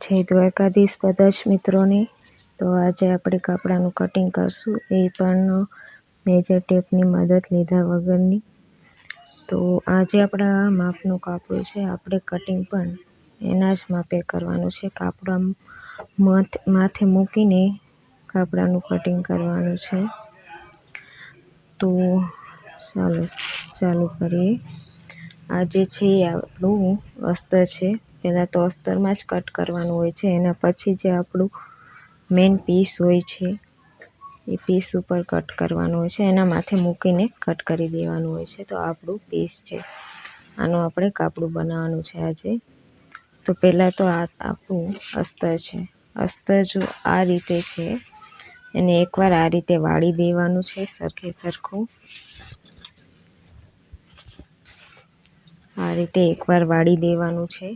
જય દ્વારકાધીશ બધા જ મિત્રોને। તો આજે આપણે કાપડાનું કટિંગ કરશું, એ પણ મેજર ટેપની મદદ લીધા વગરની। તો આજે આપણા માપનું કાપડું છે, આપણે કટિંગ પણ એના જ માપે કરવાનું છે। કાપડા માથે મૂકીને કાપડાનું કટિંગ કરવાનું છે। તો ચાલુ કરીએ। આ જે છે એ આપણું અસ્તર છે। પહેલાં તો અસ્તરમાં જ કટ કરવાનું હોય છે, એના પછી જે આપણું મેઇન પીસ હોય છે એ પીસ ઉપર કટ કરવાનું હોય છે, એના માથે મૂકીને કટ કરી દેવાનું હોય છે। તો આપણું પીસ છે, આનું આપણે કાપડું બનાવવાનું છે આજે। તો પહેલાં તો આ આપણું અસ્તર છે। અસ્તર જો આ રીતે છે, એને એકવાર આ રીતે વાળી દેવાનું છે સરખે સરખું। આ રીતે એકવાર વાળી દેવાનું છે।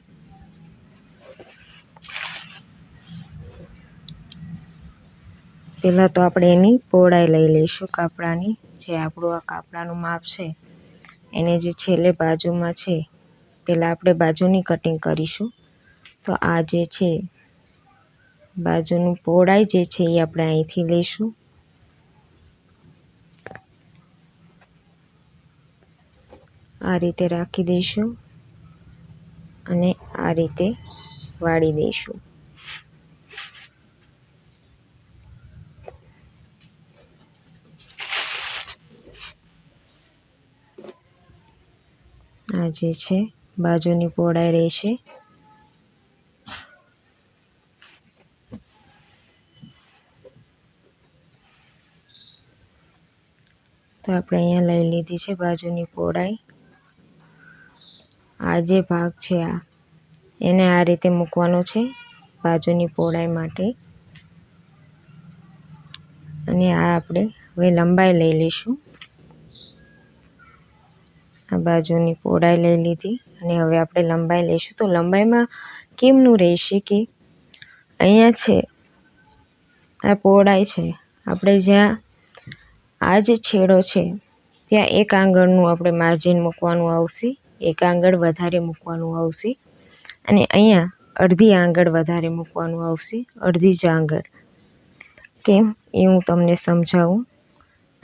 પહેલાં તો આપણે એની પહોળાઈ લઈ લઈશું કાપડાની। જે આપણું આ કાપડાનું માપ છે એને જે છેલ્લે બાજુમાં છે, પહેલાં આપણે બાજુની કટિંગ કરીશું। તો આ જે છે બાજુની પહોળાઈ જે છે એ આપણે અહીંથી લઈશું। આ રીતે રાખી દઈશું અને આ રીતે વાળી દઈશું। આ જે છે બાજુની પહોળાઈ રહેશે। તો આપણે અહીંયા લઈ લીધી છે બાજુની પહોળાઈ। આ જે ભાગ છે એને આ રીતે મૂકવાનો છે બાજુની પહોળાઈ માટે। અને આ આપણે હવે લંબાઈ લઈ લઈશું। આ બાજુની પહોળાઈ લઈ લીધી અને હવે આપણે લંબાઈ લઈશું। તો લંબાઈમાં કેમનું રહેશે કે અહીંયા છે આ પહોળાઈ છે, આપણે જ્યાં આ જે છેડો છે ત્યાં એક આંગળનું આપણે માર્જિન મૂકવાનું આવશે, એક આંગળ વધારે મૂકવાનું આવશે। અને અહીંયા અડધી આંગળ વધારે મૂકવાનું આવશે, અડધી જ આંગળ। કેમ એ હું તમને સમજાવું।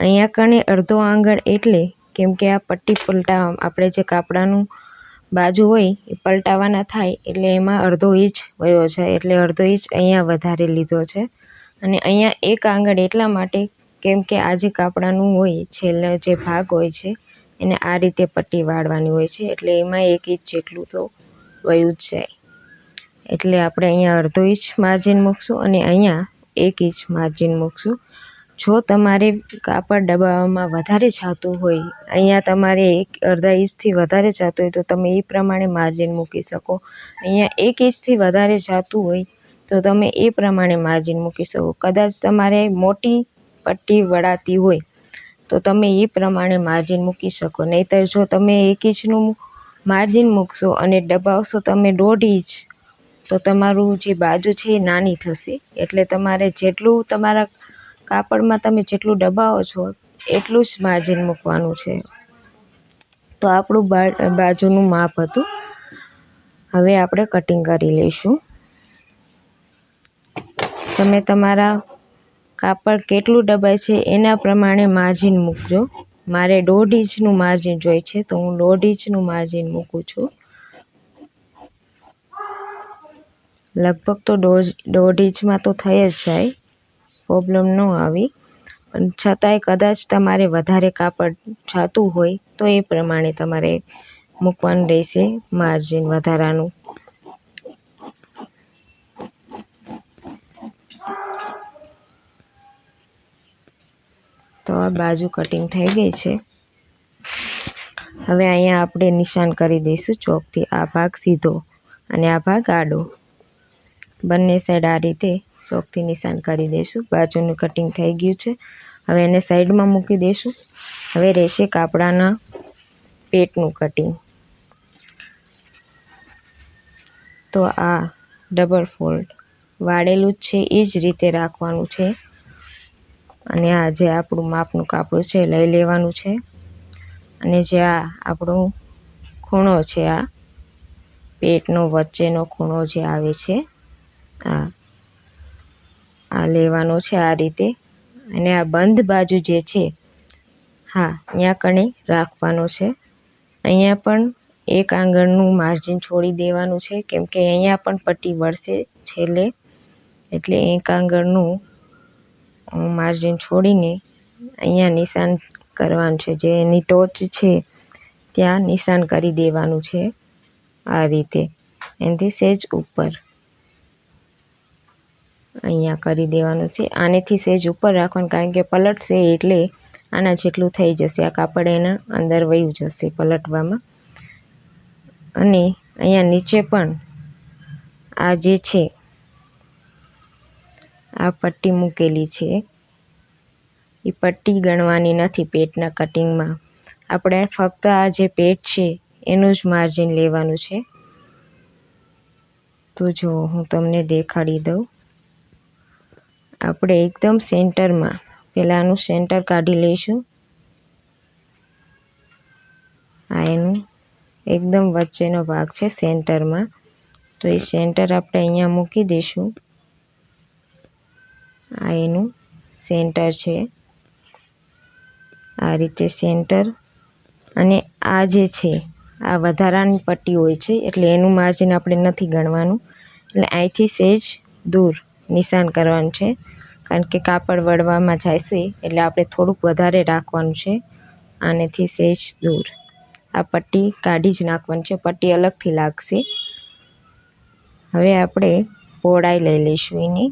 અહીંયા કણે અડધો આંગળ એટલે કેમ કે આ પટ્ટી પલટાવવા આપણે જે કાપડાનું બાજુ હોય એ પલટાવવાના થાય, એટલે એમાં અડધો ઇંચ વયો જાય, એટલે અડધો ઇંચ અહીંયા વધારે લીધો છે। અને અહીંયા એક આંગળ એટલા માટે કેમ કે આ જે કાપડાનું હોય છેલ્લો જે ભાગ હોય છે એને આ રીતે પટ્ટી વાળવાની હોય છે, એટલે એમાં 1 ઇંચ જેટલું તો વયું જ જાય। એટલે આપણે અહીંયા અડધો ઇંચ માર્જિન મૂકશું અને અહીંયા 1 ઇંચ માર્જિન મૂકશું। જો તમારે કાપડ દબાવવામાં વધારે જાતું હોય, અહીંયા તમારે અડધા ઇંચથી વધારે જાતું હોય તો તમે એ પ્રમાણે માર્જિન મૂકી શકો। અહીંયા 1 ઇંચથી વધારે જાતું હોય તો તમે એ પ્રમાણે માર્જિન મૂકી શકો। કદાચ તમારે મોટી પટ્ટી વળાતી હોય તો તમે એ પ્રમાણે માર્જિન મૂકી શકો। નહીંતર જો તમે 1 ઇંચનું માર્જિન મૂકશો અને દબાવશો તમે 1.5 ઇંચ, તો તમારું જે બાજુ છે એ નાની થશે। એટલે તમારે જેટલું તમારા કાપડમાં તમે જેટલું દબાવો છો એટલું જ માર્જિન મૂકવાનું છે। તો આપણું બાજુનું માપ હતું। હવે આપણે કટિંગ કરી લઈશું। તમે તમારા કાપડ કેટલું દબાય છે એના પ્રમાણે માર્જિન મૂકજો। મારે 1.5 ઇંચનું માર્જિન જોઈએ છે તો હું 1.5 ઇંચનું માર્જિન મૂકું છું। લગભગ તો 1.5 ઇંચમાં તો થઈ જ જાય, પ્રોબ્લેમ ન આવી, પણ છતાંય કદાચ તમારે વધારે કાપડ જાતું હોય તો એ પ્રમાણે તમારે મૂકવાનું રહેશે માર્જિન વધારાનું। તો આ બાજુ કટિંગ થઈ ગઈ છે। હવે અહીંયા આપણે નિશાન કરી દઈશું ચોકથી। આ ભાગ સીધો અને આ ભાગ આડો, બંને સાઈડ આ રીતે ચોકથી નિશાન કરી દઈશું। બાજુનું કટિંગ થઈ ગયું છે, હવે એને સાઈડમાં મૂકી દઈશું। હવે રહેશે કાપડાના પેટનું કટિંગ। તો આ ડબલ ફોલ્ડ વાળેલું જ છે એ જ રીતે રાખવાનું છે। અને આ જે આપણું માપનું કાપડું છે લઈ લેવાનું છે, અને જે આ આપણો ખૂણો છે, આ પેટનો વચ્ચેનો ખૂણો જે આવે છે આ લેવાનો છે આ રીતે, અને આ બંધ બાજુ જે છે અહીંયા કણે રાખવાનો છે. અહીંયા પણ 1 આંગળનું માર્જિન છોડી દેવાનું છે, કેમ કે અહીંયા પણ પટ્ટી વળશે છેલ્લે, એટલે 1 આંગળનું માર્જિન છોડીને અહીંયા નિશાન કરવાનું છે. જે એની ટોચ છે ત્યાં નિશાન કરી દેવાનું છે આ રીતે, એનાથી સહેજ ઉપર અહીંયા કરી દેવાનું છે. આનેથી સહેજ ઉપર રાખવાનું, કારણ કે પલટશે એટલે આના જેટલું થઈ જશે, આ કાપડ એના અંદર વયું જશે પલટવામાં. અને અહીંયા નીચે પણ આ જે છે આ પટ્ટી મૂકેલી છે, એ પટ્ટી ગણવાની નથી પેટના કટિંગમાં. આપણે ફક્ત આ જે પેટ છે એનું જ માર્જિન લેવાનું છે. તો જો હું તમને દેખાડી દઉં. આપણે એકદમ સેન્ટરમાં પહેલાં આનું સેન્ટર કાઢી લઈશું. આ એનું એકદમ વચ્ચેનો ભાગ છે સેન્ટરમાં, તો એ સેન્ટર આપણે અહીંયા મૂકી દઈશું. આ એનું સેન્ટર છે, આ રીતે સેન્ટર. અને આ જે છે આ વધારાની પટ્ટી હોય છે, એટલે એનું માર્જિન આપણે નથી ગણવાનું. એટલે અહીંથી સહેજ દૂર નિશાન કરવાનું છે, કારણ કે કાપડ વળવામાં જશે એટલે આપણે થોડુંક વધારે રાખવાનું છે. આનેથી સહેજ દૂર આ પટ્ટી કાઢી જ નાખવાની છે, પટ્ટી અલગથી લાગશે. હવે આપણે પહોળાઈ લઈ લઈશું એની.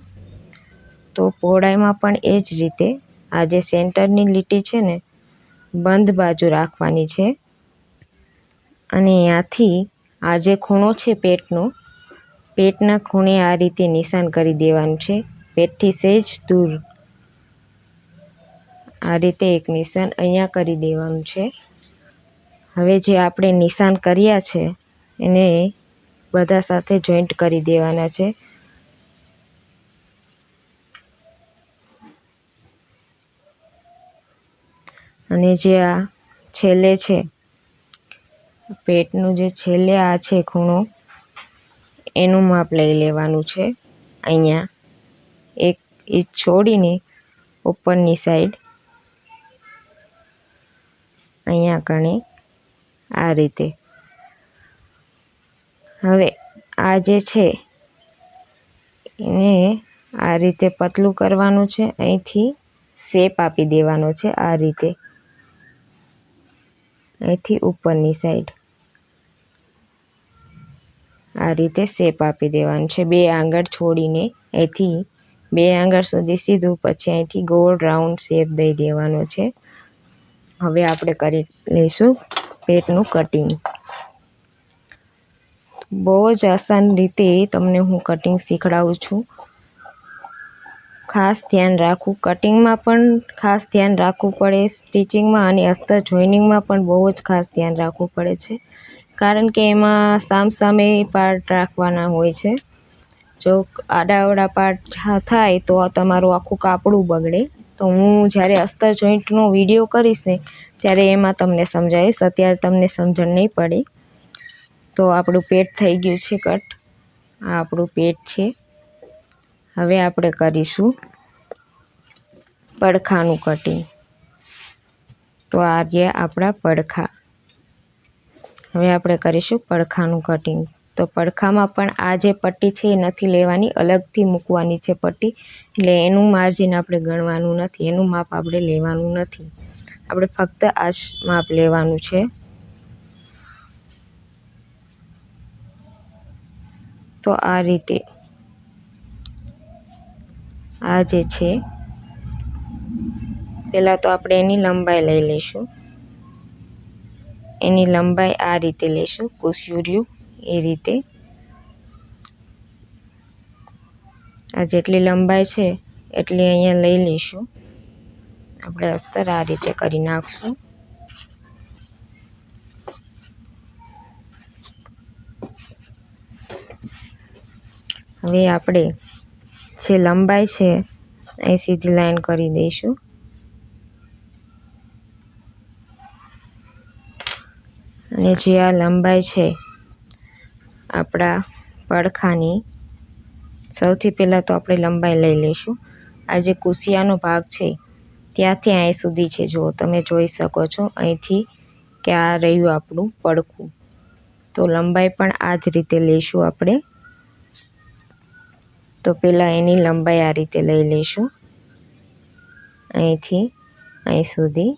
તો પહોળાઈમાં પણ એ જ રીતે આ જે સેન્ટરની લીટી છે ને બંધ બાજુ રાખવાની છે, અને ત્યાંથી આ જે ખૂણો છે પેટના ખૂણે આ રીતે નિશાન કરી દેવાનું છે. પેટથી સહેજ દૂર આ રીતે એક નિશાન અહીંયા કરી દેવાનું છે. હવે જે આપણે નિશાન કર્યા છે એને બધા સાથે જોઈન્ટ કરી દેવાના છે. અને જે આ છેલ્લે છે પેટનું જે છેલ્લે આ છે ખૂણો, એનું માપ લઈ લેવાનું છે. અહીંયા 1 ઇંચ છોડીને ઉપરની સાઈડ અહીંયા કણે આ રીતે. હવે આ જે છે એને આ રીતે પતલું કરવાનું છે, અહીંથી શેપ આપી દેવાનો છે આ રીતે, અહીંથી ઉપરની સાઈડ આ રીતે શેપ આપી દેવાનું છે. 2 આંગળ છોડીને અહીંથી 2 આંગળ સુધી સીધું, પછી અહીંથી ગોળ રાઉન્ડ શેપ દઈ દેવાનો છે. હવે આપણે કરી લઈશું પેટનું કટિંગ. બહુ જ આસાન રીતે તમને હું કટિંગ શીખડાવું છું. ખાસ ધ્યાન રાખવું, કટિંગમાં પણ ખાસ ધ્યાન રાખવું પડે, સ્ટિચિંગમાં અને અસ્તર જોઈનિંગમાં પણ બહુ જ ખાસ ધ્યાન રાખવું પડે છે, કારણ કે એમાં સામસામે પાર્ટ રાખવાના હોય છે. જો આડાઅવળા પાર્ટ થાય તો તમારું આખું કાપડું બગડે. તો હું જ્યારે અસ્તર જોઈન્ટનો વિડીયો કરીશ ને ત્યારે એમાં તમને સમજાવીશ, અત્યારે તમને સમજણ નહીં પડે. તો આપણું પેટ થઈ ગયું છે કટ. આ આપણું પેટ છે. હવે આપણે કરીશું પડખાનું કટિંગ. તો આ ગયા આપણા પડખા. હવે આપણે કરીશું પડખાનું કટિંગ. તો પડખામાં પણ આ જે પટ્ટી છે એ નથી લેવાની, અલગથી મૂકવાની છે પટ્ટી. એટલે એનું માર્જિન આપણે ગણવાનું નથી, એનું માપ આપણે લેવાનું નથી. આપણે ફક્ત આ જ માપ લેવાનું છે. તો આ રીતે આ જે છે, પહેલાં તો આપણે એની લંબાઈ લઈ લઈશું. એની લંબાઈ આ રીતે લઈશું, કુસ્યુર્યું એ રીતે. આ જેટલી લંબાઈ છે એટલી અહીંયા લઈ લઈશું. આપણે અસ્તર આ રીતે કરી નાખશું. હવે આપણે જે લંબાઈ છે અહીં સીધી લાઈન કરી દઈશું. અને જે આ લંબાઈ છે આપણા પડખાની, સૌથી પહેલાં તો આપણે લંબાઈ લઈ લઈશું. આ જે કુશિયાનો ભાગ છે ત્યાંથી અહીં સુધી છે. જો તમે જોઈ શકો છો અહીંથી કે આ રહ્યું આપણું પડખું. તો લંબાઈ પણ આ જ રીતે લઈશું આપણે. તો પહેલાં એની લંબાઈ આ રીતે લઈ લઈશું, અહીંથી અહીં સુધી.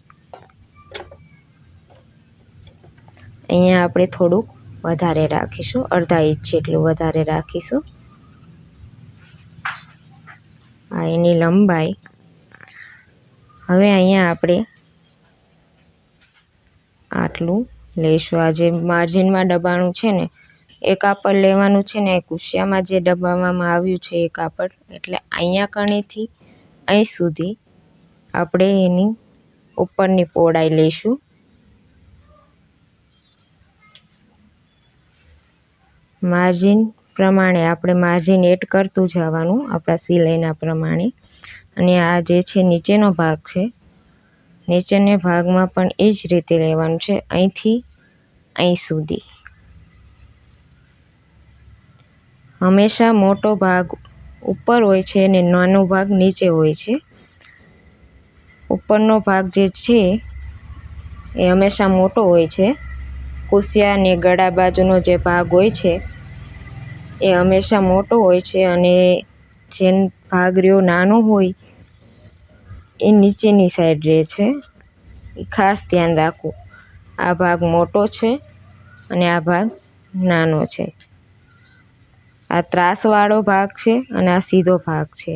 અહીંયા આપણે થોડુંક વધારે રાખીશું, અડધા ઇંચ જેટલું વધારે રાખીશું. આ એની લંબાઈ. હવે અહીંયા આપણે આટલું લઈશું. આ જે માર્જિનમાં દબાણું છે ને એ કાપડ લેવાનું છે ને, એ કુશિયામાં જે દબાવવામાં આવ્યું છે એ કાપડ. એટલે અહીંયા કણીથી અહીં સુધી આપણે એની ઉપરની પહોળાઈ લઈશું. માર્જિન પ્રમાણે આપણે માર્જિન એડ કરતું જવાનું આપણા સિલાઈના પ્રમાણે. અને આ જે છે નીચેનો ભાગ છે, નીચેના ભાગમાં પણ એ જ રીતે લેવાનું છે, અહીંથી અહીં સુધી. હંમેશા મોટો ભાગ ઉપર હોય છે અને નાનો ભાગ નીચે હોય છે. ઉપરનો ભાગ જે છે એ હંમેશા મોટો હોય છે. કુશિયા અને ગળા બાજુનો જે ભાગ હોય છે એ હંમેશા મોટો હોય છે, અને જે ભાગ રહ્યો નાનો હોય એ નીચેની સાઈડ રહે છે. એ ખાસ ધ્યાન રાખવું. આ ભાગ મોટો છે અને આ ભાગ નાનો છે. આ ત્રાસવાળો ભાગ છે અને આ સીધો ભાગ છે.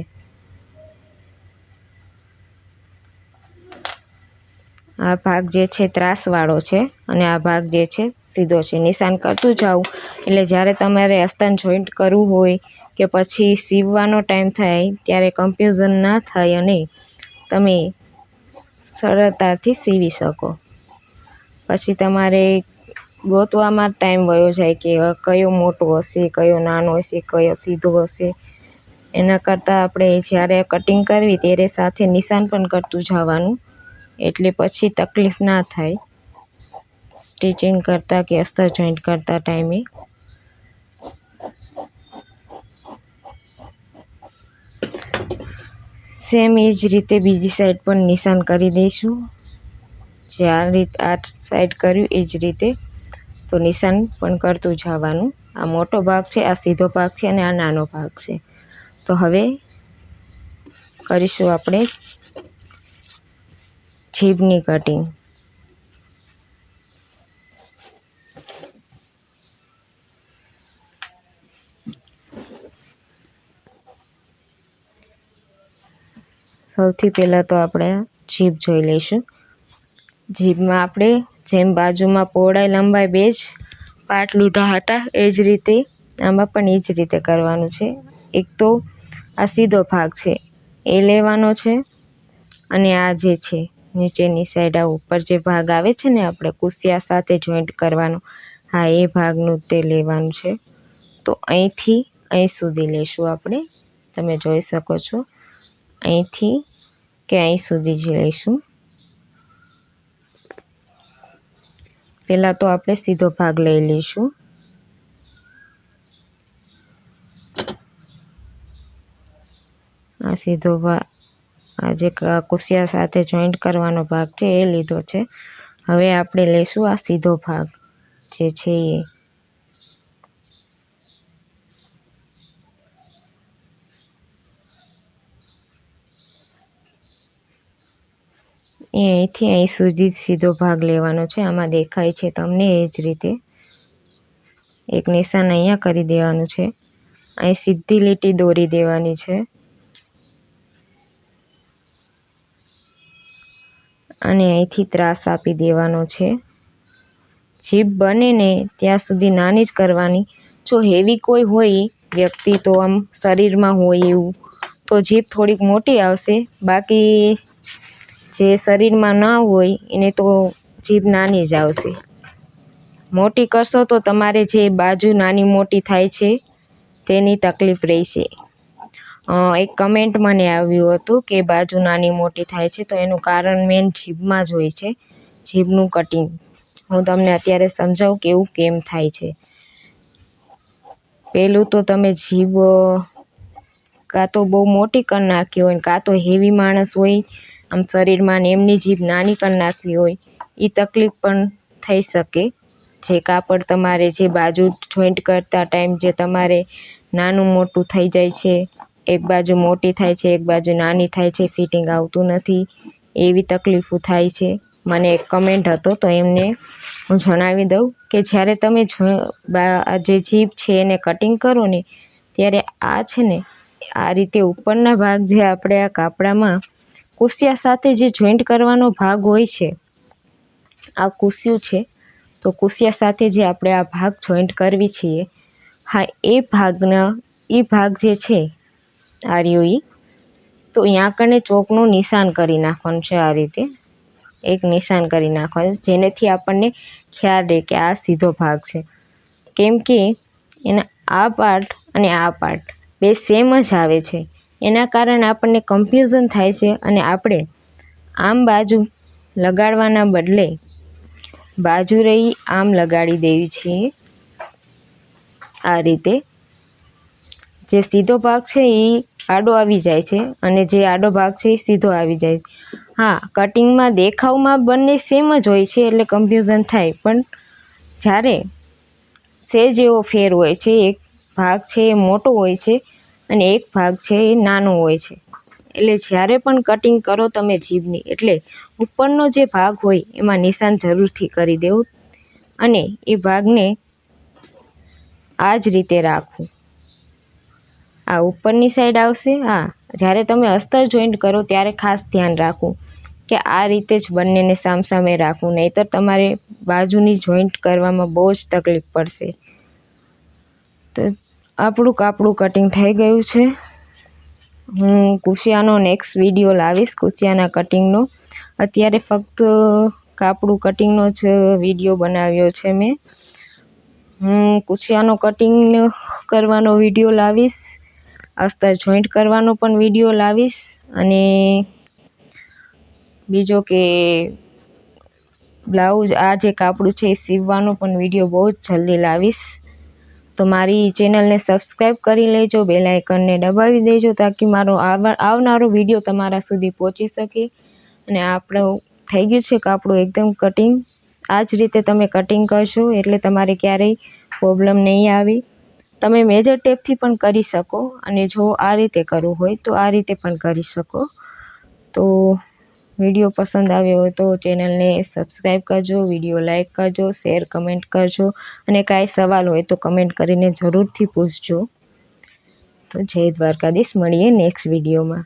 આ ભાગ જે છે ત્રાસવાળો છે અને આ ભાગ જે છે સીધો છે. નિશાન કરતું જાવું એટલે જ્યારે તમારે અસ્તર જોઈન્ટ કરવું હોય કે પછી સીવવાનો ટાઈમ થાય ત્યારે કન્ફ્યુઝન ના થાય અને તમે સરળતાથી સીવી શકો. પછી તમારે ગોતવામાં ટાઈમ વયો જાય કે કયો મોટો હશે, કયો નાનો હશે, કયો સીધો હશે. એના કરતાં આપણે જ્યારે કટિંગ કરવી ત્યારે સાથે નિશાન પણ કરતું જવાનું, એટલે પછી તકલીફ ના થાય સ્ટિચિંગ કરતાં કે અસ્તર જોઈન્ટ કરતા ટાઈમે. સેમ એ જ રીતે બીજી સાઈડ પણ નિશાન કરી દઈશું. જે આ સાઈડ કર્યું એ જ રીતે તો નિશાન પણ કરતું જવાનું. આ મોટો ભાગ છે, આ સીધો ભાગ છે અને આ નાનો ભાગ છે. તો હવે કરીશું આપણે જીભની કટિંગ. સૌથી પહેલાં તો આપણે જીભ જોઈ લઈશું. જીભમાં આપણે જેમ બાજુમાં પહોળાઈ લંબાઈ બે જ પાર્ટ લીધા હતા એ જ રીતે આમાં પણ એ જ રીતે કરવાનું છે. એક તો આ સીધો ભાગ છે એ લેવાનો છે, અને આ જે છે નીચેની સાઈડ આ ઉપર જે ભાગ આવે છે ને આપણે કુશિયા સાથે જોઈન્ટ કરવાનો, હા એ ભાગનું તે લેવાનું છે. તો અહીંથી અહીં સુધી લઈશું આપણે. તમે જોઈ શકો છો અહીંથી કે અહીં સુધી જ લઈશું. પહેલાં તો આપણે સીધો ભાગ લઈ લઈશું. આ સીધો ભાગ, આ જે કુશિયા સાથે જોઈન્ટ કરવાનો ભાગ છે એ લીધો છે. હવે આપણે લઈશું આ સીધો ભાગ જે છે એ અહીંથી અહીં સુધી સીધો ભાગ લેવાનો છે. આમાં દેખાય છે તમને એ જ રીતે એક નિશાન અહીંયા કરી દેવાનું છે. અહીં સીધી લીટી દોરી દેવાની છે અને અહીંથી ત્રાસ આપી દેવાનો છે. જીભ બને ને ત્યાં સુધી નાની જ કરવાની. જો હેવી કોઈ હોય વ્યક્તિ, તો આમ શરીરમાં હોય એવું, તો જીભ થોડીક મોટી આવશે. બાકી જે શરીરમાં ના હોય એને તો જીભ નાની જ આવશે. મોટી કરશો તો તમારે જે બાજુ નાની મોટી થાય છે તેની તકલીફ રહેશે. એક કમેન્ટ મને આવ્યું હતું કે બાજુ નાની મોટી થાય છે, તો એનું કારણ મેન જીભમાં જ હોય છે, જીભનું કટિંગ. હું તમને અત્યારે સમજાવું કે એવું કેમ થાય છે. પહેલું તો તમે જીભ કાં તો બહુ મોટી કરી નાખી હોય, કાં તો હેવી માણસ હોય આમ શરીરમાં ને એમની જીભ નાની કરી નાખવી હોય, એ તકલીફ પણ થઈ શકે. જે કાપડ તમારે જે બાજુ જોઈન્ટ કરતા ટાઈમ જે તમારે નાનું મોટું થઈ જાય છે, એક બાજુ મોટી થાય છે, એક બાજુ નાની થાય છે, ફિટિંગ આવતું નથી, એવી તકલીફો થાય છે. મને એક કમેન્ટ હતો તો એમને હું જણાવી દઉં કે જ્યારે તમે જે જીભ છે એને કટિંગ કરો ને ત્યારે આ છે ને આ રીતે ઉપરના ભાગ જે આપણે આ કાપડામાં કુશિયા સાથે જે જોઈન્ટ કરવાનો ભાગ હોય છે, આ કુશિયું છે, તો કુશિયા સાથે જે આપણે આ ભાગ જોઈન્ટ કરવી છીએ, હા એ ભાગ જે છે આ રહ્યો ઈ, તો અહીંયા કને ચોકનું નિશાન કરી નાખવાનું છે. આ રીતે એક નિશાન કરી નાખવાનું, જેનેથી આપણને ખ્યાલ રહે કે આ સીધો ભાગ છે. કેમ કે એના આ પાર્ટ અને આ પાર્ટ બે સેમ જ આવે છે, એના કારણે આપણને કન્ફ્યુઝન થાય છે અને આપણે આમ બાજુ લગાડવાના બદલે બાજુ રહી આમ લગાડી દેવી છીએ. આ રીતે જે સીધો ભાગ છે એ આડો આવી જાય છે અને જે આડો ભાગ છે એ સીધો આવી જાય. હા, કટિંગમાં દેખાવમાં બંને સેમ જ હોય છે એટલે કન્ફ્યુઝન થાય, પણ જ્યારે સેજ એવો ફેર હોય છે, એક ભાગ છે એ મોટો હોય છે અને એક ભાગ છે એ નાનો હોય છે. એટલે જ્યારે પણ કટિંગ કરો તમે જીભની, એટલે ઉપરનો જે ભાગ હોય એમાં નિશાન જરૂરથી કરી દેવું અને એ ભાગને આ જ રીતે રાખવું. આ ઉપરની સાઈડ આવશે. હા, જ્યારે તમે અસ્તર જોઈન્ટ કરો ત્યારે ખાસ ધ્યાન રાખવું કે આ રીતે જ બંનેને સામસામે રાખવું, નહીંતર તમારે બાજુની જોઈન્ટ કરવામાં બહુ જ તકલીફ પડશે. તો આપણું કાપડું કટિંગ થઈ ગયું છે. હું કુશિયાનો નેક્સ્ટ વિડીયો લાવીશ, કુશિયાના કટિંગનો. અત્યારે ફક્ત કાપડું કટિંગનો જ વિડીયો બનાવ્યો છે મેં. હું કુશિયાનો કટિંગ કરવાનો વિડીયો લાવીશ, અસ્તર જોઈન્ટ કરવાનો પણ વિડીયો લાવીશ અને બીજો કે બ્લાઉઝ આ જે કાપડું છે એ સીવવાનો પણ વિડીયો બહુ જ જલ્દી લાવીશ. તો મારી ચેનલને સબસ્ક્રાઈબ કરી લેજો, બેલ આઇકનને દબાવી દેજો તાકી મારો આવનારો વિડીયો તમારા સુધી પહોંચી શકે. અને આપણું થઈ ગયું છે કાપડું એકદમ કટિંગ. આ જ રીતે તમે કટિંગ કરશો એટલે તમારે ક્યારેય પ્રોબ્લેમ નહીં આવે. તમે મેજર ટેપથી પણ કરી શકો અને જો આ રીતે કરવું હોય તો આ રીતે પણ કરી શકો. તો વિડીયો પસંદ આવ્યો હોય તો ચેનલને સબસ્ક્રાઈબ કરજો, વિડીયો લાઈક કરજો, શેર કમેન્ટ કરજો અને કાંઈ સવાલ હોય તો કમેન્ટ કરીને જરૂરથી પૂછજો. તો જય દ્વારકાધીશ, મળીએ નેક્સ્ટ વિડીયોમાં.